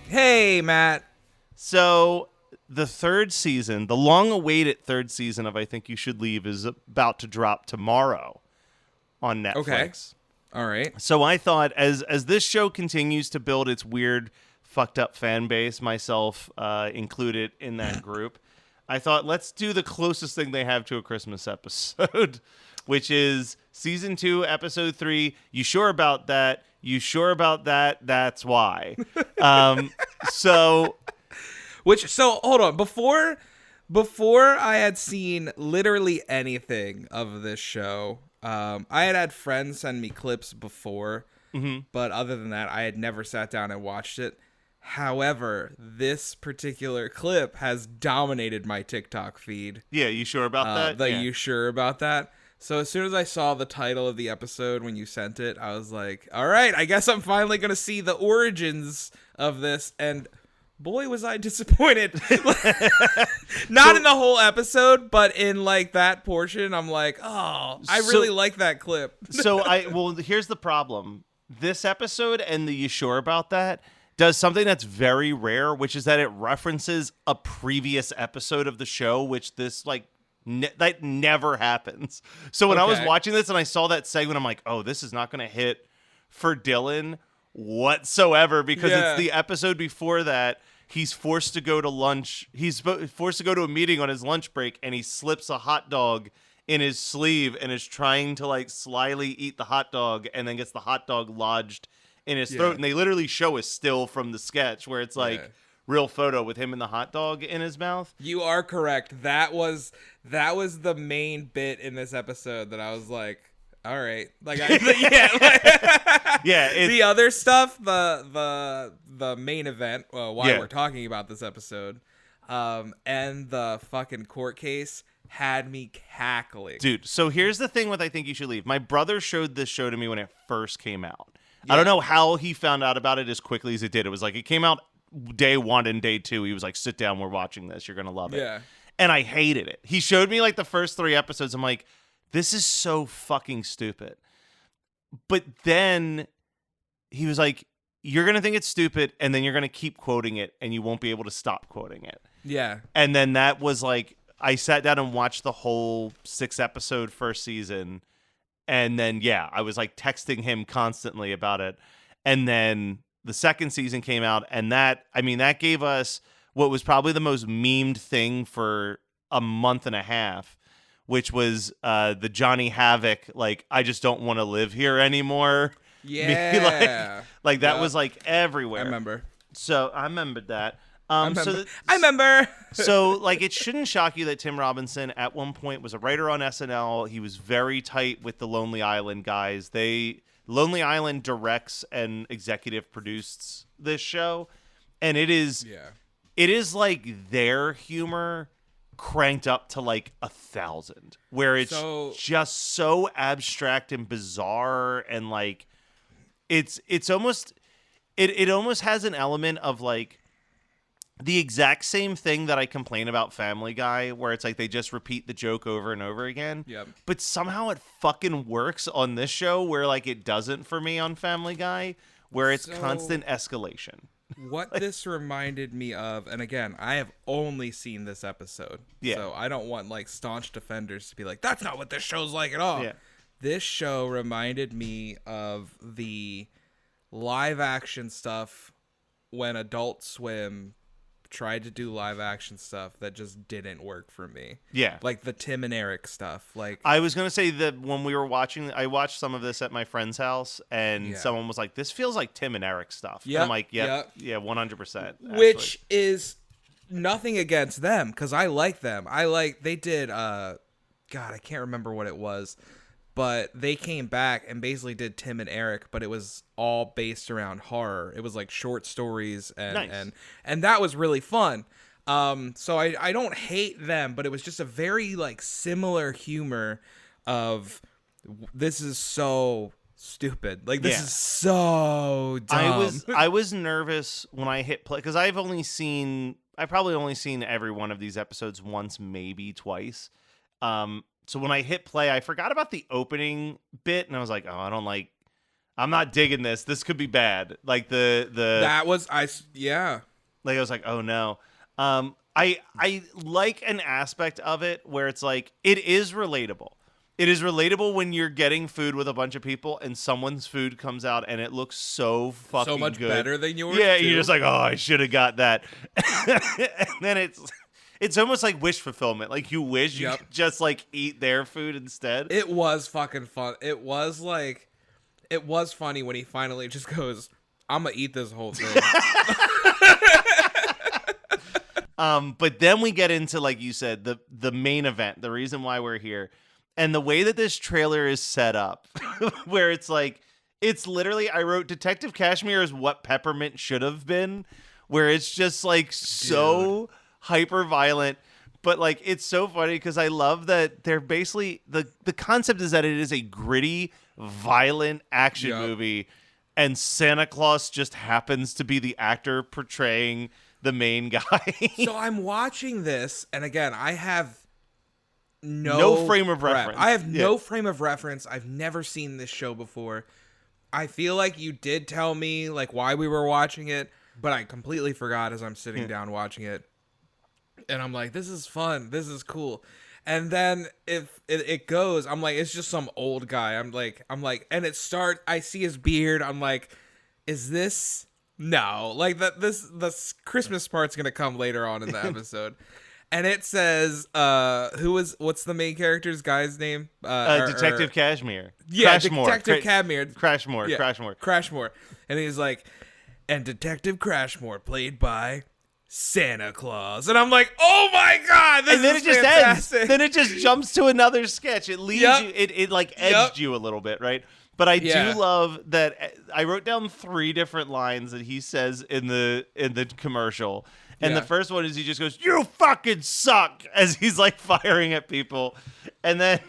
Hey, Matt. So the third season, the long-awaited third season of I Think You Should Leave, is about to drop tomorrow on Okay. Netflix. All right. So I thought, as this show continues to build its weird, fucked up fan base, myself included in that group, I thought let's do the closest thing they have to a Christmas episode, which is season 2, episode 3. You sure about that? You sure about that? That's why. Um, so So hold on. Before I had seen literally anything of this show, I had friends send me clips before, but other than that, I had never sat down and watched it. However, this particular clip has dominated my TikTok feed. yeah, you sure about that? Yeah. You sure about that? So as soon as I saw the title of the episode when you sent it, I was like, all right, I guess I'm finally going to see the origins of this. And boy, was I disappointed. Not in the whole episode, but in like that portion, I'm like, oh, I really like that clip. Well, here's the problem. This episode and the You Sure About That does something that's very rare, which is that it references a previous episode of the show, which this like that never happens. So when I was Okay. watching this and I saw that segment, I'm like, oh, this is not going to hit for Dylan whatsoever because Yeah. it's the episode before that. He's forced to go to lunch. He's forced to go to a meeting on his lunch break, and he slips a hot dog in his sleeve and is trying to like slyly eat the hot dog, and then gets the hot dog lodged in his throat. Yeah. And they literally show a still from the sketch where it's like Yeah. real photo with him and the hot dog in his mouth. You are correct. That was the main bit in this episode that I was like, all right, like, Yeah, the other stuff, the main event, why Yeah. we're talking about this episode, and the fucking court case had me cackling. dude. So here's the thing with I Think You Should Leave. My brother showed this show to me when it first came out. I don't know how he found out about it as quickly as it did. It was like it came out day 1 and day 2. He was like, sit down, we're watching this, you're gonna love it. Yeah. And I hated it. He showed me like the first 3 episodes. I'm like, this is so fucking stupid. But then he was like, you're gonna think it's stupid, and then you're gonna keep quoting it, and you won't be able to stop quoting it. Yeah. And then that was like, I sat down and watched the whole 6-episode first season. And then, yeah, I was like texting him constantly about it. And then the second season came out, and that gave us what was probably the most memed thing for a month and a half, which was the Johnny Havoc, like, I just don't want to live here anymore. Yeah. like that Yep. was like everywhere. I remember. So I remembered that. I remember. So, like, it shouldn't shock you that Tim Robinson at one point was a writer on SNL. He was very tight with the Lonely Island guys. Lonely Island directs and executive produced this show, and it is like their humor cranked up to like 1,000, where it's just so abstract and bizarre, and like it's almost it almost has an element of like the exact same thing that I complain about Family Guy, where it's like they just repeat the joke over and over again. Yep. But somehow it fucking works on this show, where like it doesn't for me on Family Guy, where it's constant escalation. What this reminded me of, and again, I have only seen this episode, so I don't want like staunch defenders to be like, that's not what this show's like at all. Yeah. This show reminded me of the live action stuff when Adult Swim tried to do live action stuff that just didn't work for me. Yeah. Like the Tim and Eric stuff. Like, I was going to say that when we were watching, I watched some of this at my friend's house, and someone was like, this feels like Tim and Eric stuff. Yep, And I'm like, yeah, 100%. Actually. which is nothing against them, because I like them. They did, God, I can't remember what it was, but they came back and basically did Tim and Eric, but it was all based around horror. It was like short stories, and that was really fun. So I don't hate them, but it was just a very like similar humor of, this is so stupid. Like, this is so dumb. I was nervous when I hit play, because I've probably only seen every one of these episodes once, maybe twice. So when I hit play, I forgot about the opening bit, and I was like, oh, I don't like I'm not digging this. This could be bad. Like That was yeah. like I was like, oh no. I like an aspect of it where it's like it is relatable. It is relatable when you're getting food with a bunch of people and someone's food comes out and it looks so fucking So much good. better than yours. Yeah, too. you're just like, oh, I should have got that. And then it's almost like wish fulfillment. Like you wish you could just like eat their food instead. It was fucking fun. It was funny when he finally just goes, "I'm gonna eat this whole thing." But then we get into, like you said, the main event, the reason why we're here. And the way that this trailer is set up, where it's like, it's literally, I wrote Detective Crashmore is what Peppermint should have been, where it's just like so hyper violent. But like, it's so funny because I love that they're basically, the concept is that it is a gritty, violent action movie. And Santa Claus just happens to be the actor portraying the main guy. So I'm watching this, and again, I have no frame of prep. reference. I have no frame of reference. I've never seen this show before. I feel like you did tell me like why we were watching it, but I completely forgot as I'm sitting down watching it. And I'm like, this is fun. This is cool. And then if it goes, I'm like, it's just some old guy. I'm like, and I see his beard. I'm like, is this? No, like this Christmas part's gonna come later on in the episode. And it says, what's the main character's guy's name? Detective Crashmore. Yeah, Crashmore. Detective Crashmore. Yeah, Crashmore. Crashmore. And he's like, and Detective Crashmore played by Santa Claus. And I'm like, oh my God, this and then is it just fantastic. ends. Then it just jumps to another sketch. It leaves you, it like edged you a little bit, right? But I do love that I wrote down 3 different lines that he says in the commercial. And the first one is he just goes, "You fucking suck," as he's like firing at people. And then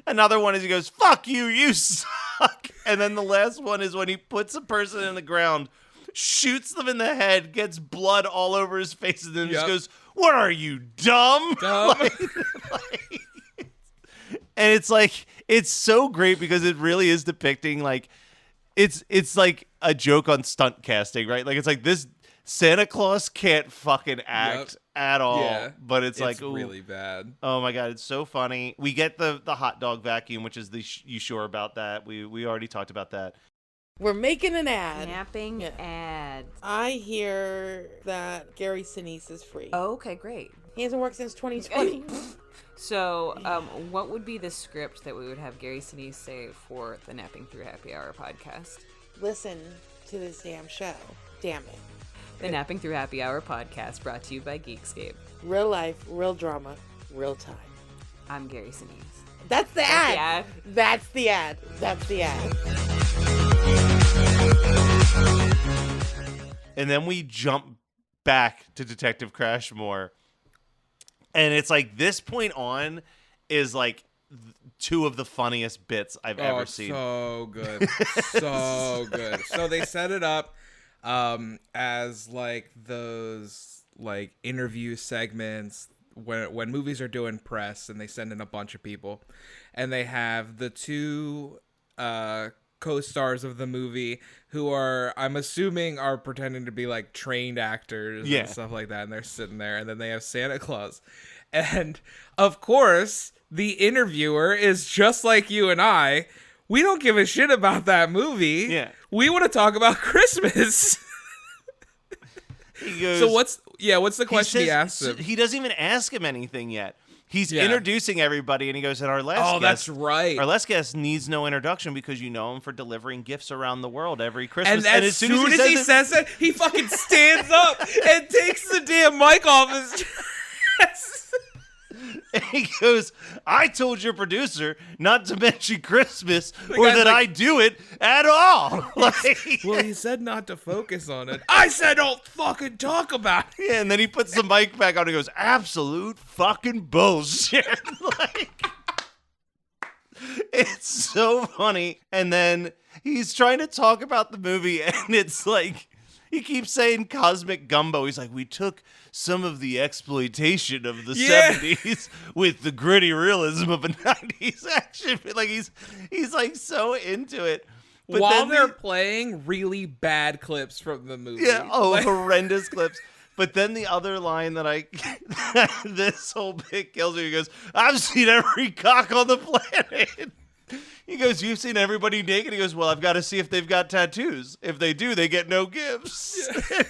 another one is he goes, "Fuck you, you suck." And then the last one is when he puts a person in the ground, shoots them in the head, gets blood all over his face, and then just goes, "What are you, dumb?" And it's like, it's so great because it really is depicting like, it's like a joke on stunt casting, right? Like it's like this Santa Claus can't fucking act at all, but it's like really bad. Oh my God, it's so funny. We get the hot dog vacuum, which is you sure about that? We already talked about that. We're making an ad. Napping ads. I hear that Gary Sinise is free. Oh, okay, great. He hasn't worked since 2020. So, what would be the script that we would have Gary Sinise say for the Napping Through Happy Hour podcast? Listen to this damn show. Damn it. The Napping Through Happy Hour podcast brought to you by Geekscape. Real life, real drama, real time. I'm Gary Sinise. That's the ad. That's the ad. That's the ad. And then we jump back to Detective Crashmore. And it's like this point on is like 2 of the funniest bits I've ever seen. So good. So good. So they set it up as like those like interview segments when movies are doing press and they send in a bunch of people and they have the 2 co-stars of the movie who are, I'm assuming, are pretending to be like trained actors and stuff like that, and they're sitting there, and then they have Santa Claus, and of course the interviewer is just like you and I. We don't give a shit about that movie. We want to talk about Christmas. He goes, so what's the question he asked him? He doesn't even ask him anything yet. He's introducing everybody, and he goes, and our last guest, that's right. Our last guest needs no introduction because you know him for delivering gifts around the world every Christmas. And as soon as he says it, he fucking stands up and takes the damn mic off his chest. And he goes, "I told your producer not to mention Christmas or that I do it at all." Like, well, he said not to focus on it. I said don't fucking talk about it. Yeah, and then he puts the mic back on and goes, "Absolute fucking bullshit." Like, it's so funny. And then he's trying to talk about the movie, and it's like, he keeps saying cosmic gumbo. He's like, we took some of the exploitation of the 70s with the gritty realism of a 90s action. Like he's like so into it. But while then they're playing really bad clips from the movie. Yeah, horrendous clips. But then the other line that this whole bit kills me. He goes, I've seen every cock on the planet. He goes, you've seen everybody naked? He goes, well, I've got to see if they've got tattoos. If they do, they get no gifts. Yeah.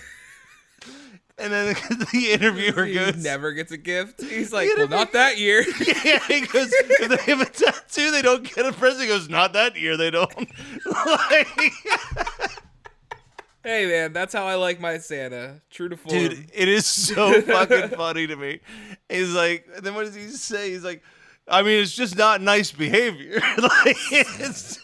And then the interviewer goes, he never gets a gift. He's like, well, not that year. Yeah, he goes, if they have a tattoo, they don't get a present. He goes, not that year, they don't. Like, hey, man, that's how I like my Santa. True to form. dude, it is so fucking funny to me. He's like, and then what does he say? He's like, I mean, it's just not nice behavior. Like, it's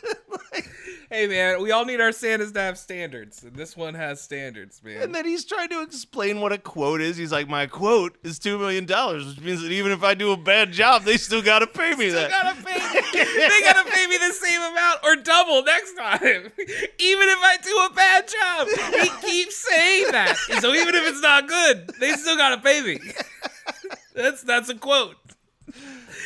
like, hey, man, we all need our Santas to have standards, and this one has standards, man. and then he's trying to explain what a quote is. He's like, my quote is $2 million, which means that even if I do a bad job, they still got to pay me that. They gotta pay me the same amount or double next time. Even if I do a bad job. He keeps saying that. So even if it's not good, they still gotta pay me. That's a quote.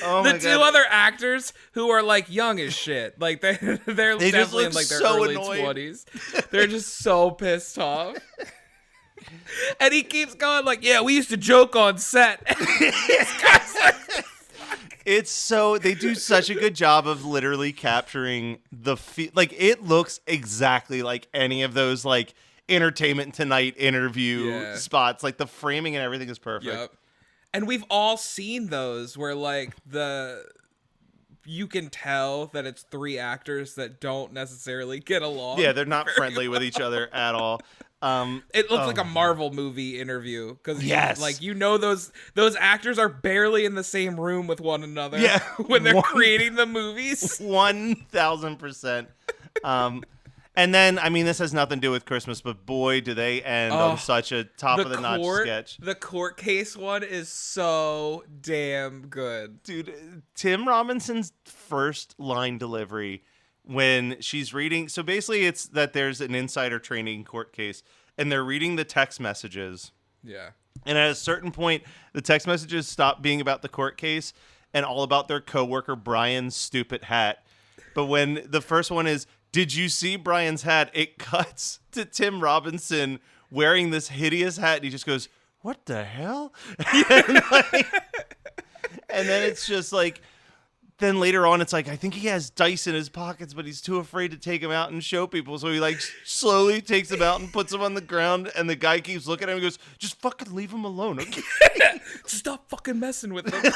Oh the my two God. other actors who are like young as shit, like they're They just definitely look in like their so early annoyed. 20s. They're just so pissed off. And he keeps going like, yeah, we used to joke on set. This guy's like, It's so, they do such a good job of literally capturing the like, it looks exactly like any of those like Entertainment Tonight interview spots. Like the framing and everything is perfect. yep. And we've all seen those where like you can tell that it's three actors that don't necessarily get along. Yeah, they're not friendly with each other at all. It looks like a Marvel movie interview because Yes. those actors are barely in the same room with one another. Yeah. when they're creating the movies. 1,000%. And then, I mean, this has nothing to do with Christmas, but boy, do they end on such a top of the notch sketch. The court case one is so damn good. Dude, Tim Robinson's first line delivery when she's reading. So basically, it's that there's an insider trading court case, and they're reading the text messages. Yeah. And at a certain point, the text messages stop being about the court case and all about their coworker Brian's stupid hat. But when the first one is, did you see Brian's hat? It cuts to Tim Robinson wearing this hideous hat, and he just goes, what the hell? And then it's just like, then later on, it's like, I think he has dice in his pockets, but he's too afraid to take them out and show people. So he like slowly takes them out and puts them on the ground. And the guy keeps looking at him and goes, just fucking leave him alone, okay? Stop fucking messing with them.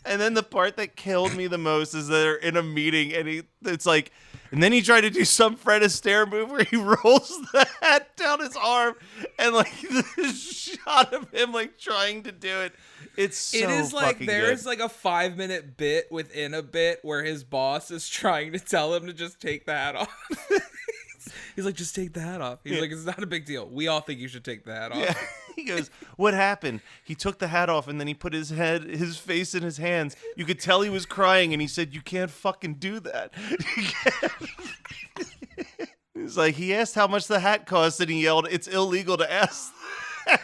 And then the part that killed me the most is they're in a meeting and it's like, and then he tried to do some Fred Astaire move where he rolls the hat down his arm and like the shot of him like trying to do it. It's so it is like fucking there good. is like a 5-minute bit within a bit where his boss is trying to tell him to just take the hat off. He's like, just take the hat off. He's like, it's not a big deal. We all think you should take the hat off. Yeah. He goes, what happened? He took the hat off and then he put his face in his hands. You could tell he was crying and he said, you can't fucking do that. He's like, he asked how much the hat cost and he yelled, it's illegal to ask that.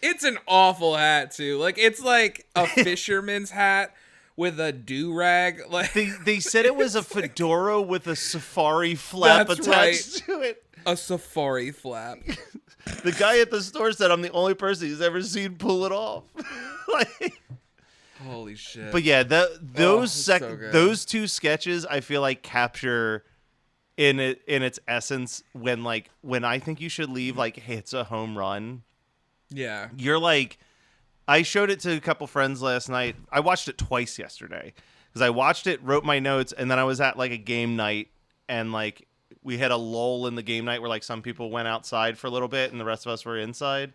It's an awful hat too. Like it's like a fisherman's hat with a do-rag. Like They said it was a fedora with a safari flap That's attached to it. a safari flap. The guy at the store said I'm the only person he's ever seen pull it off. Like, Holy shit. but yeah, it's so good. those two sketches I feel like capture in its essence when I Think You Should Leave like hits a home run. Yeah. You're like, I showed it to a couple friends last night. I watched it twice yesterday because I watched it, wrote my notes, and then I was at like a game night and like we had a lull in the game night where like some people went outside for a little bit and the rest of us were inside.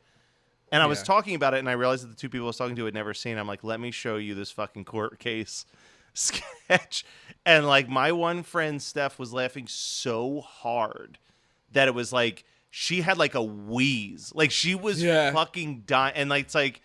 And I was talking about it and I realized that the two people I was talking to had never seen it. I'm like, let me show you this fucking court case sketch. And like my one friend, Steph, was laughing so hard that it was like, she had like a wheeze. Like she was fucking dying. And like, it's like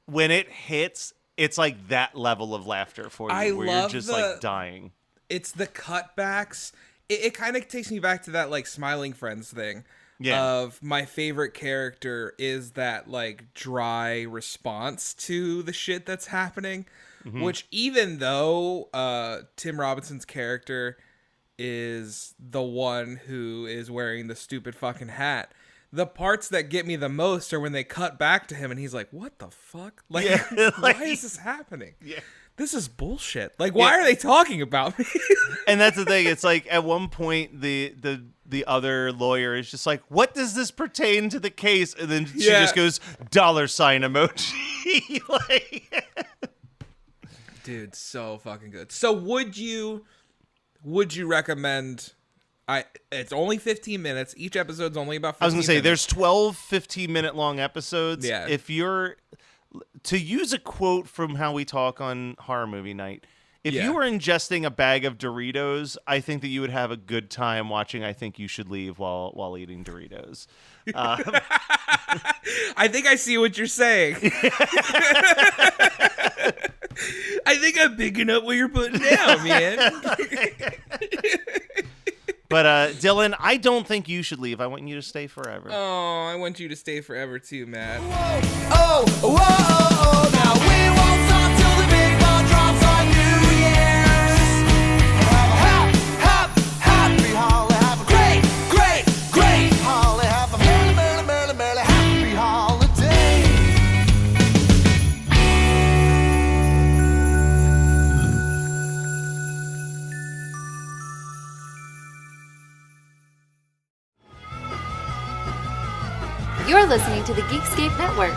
when it hits, it's like that level of laughter for you where you're just like dying. It's the cutbacks. It kind of takes me back to that like Smiling Friends thing. Yeah. Of my favorite character is that like dry response to the shit that's happening. which even though Tim Robinson's character is the one who is wearing the stupid fucking hat, the parts that get me the most are when they cut back to him and he's like, what the fuck? Like, like, why is this happening? Yeah. This is bullshit. Like, why are they talking about me? And that's the thing. It's like at one point the other lawyer is just like, what does this pertain to the case? And then she just goes, $sign emoji. Like, dude, so fucking good. So would you recommend? It's only 15 minutes. Each episode's only about 15 I was going to say, minutes. there's 12 15-minute long episodes. Yeah. If you're, to use a quote from How We Talk on Horror Movie Night, if you were ingesting a bag of Doritos, I think that you would have a good time watching I Think You Should Leave while eating Doritos. I think I see what you're saying. I think I'm picking up what you're putting down, man. But Dylan, I don't think you should leave. I want you to stay forever. Oh, I want you to stay forever too, Matt. Oh, whoa, now we won't stop till the big ball drops on New Year's. Have a happy holly, have a great holly, have a merry happy holiday. You're listening to the Geekscape Network.